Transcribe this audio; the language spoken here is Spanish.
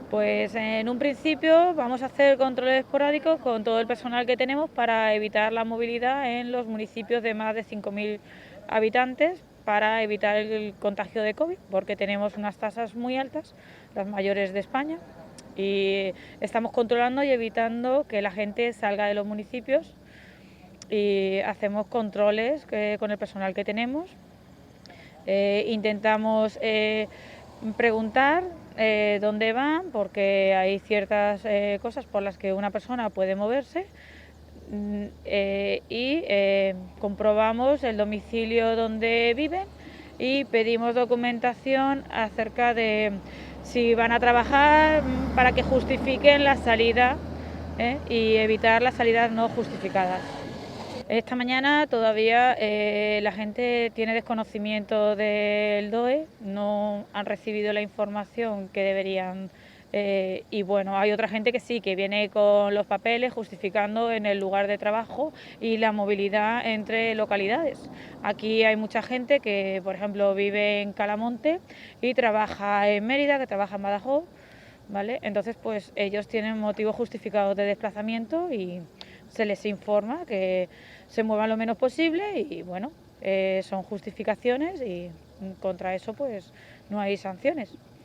Pues en un principio vamos a hacer controles esporádicos con todo el personal que tenemos para evitar la movilidad en los municipios de más de 5.000 habitantes, para evitar el contagio de COVID, porque tenemos unas tasas muy altas, las mayores de España, y estamos controlando y evitando que la gente salga de los municipios, y hacemos controles con el personal que tenemos. Intentamos preguntar dónde van, porque hay ciertas cosas por las que una persona puede moverse, y comprobamos el domicilio donde viven y pedimos documentación acerca de si van a trabajar, para que justifiquen la salida, y evitar las salidas no justificadas. Esta mañana todavía la gente tiene desconocimiento del DOE, no han recibido la información que deberían, y bueno, hay otra gente que sí, que viene con los papeles justificando en el lugar de trabajo y la movilidad entre localidades. Aquí hay mucha gente que, por ejemplo, vive en Calamonte y trabaja en Mérida, que trabaja en Badajoz, ¿vale? Entonces, pues ellos tienen motivos justificados de desplazamiento y se les informa que se muevan lo menos posible y bueno, son justificaciones y contra eso pues no hay sanciones.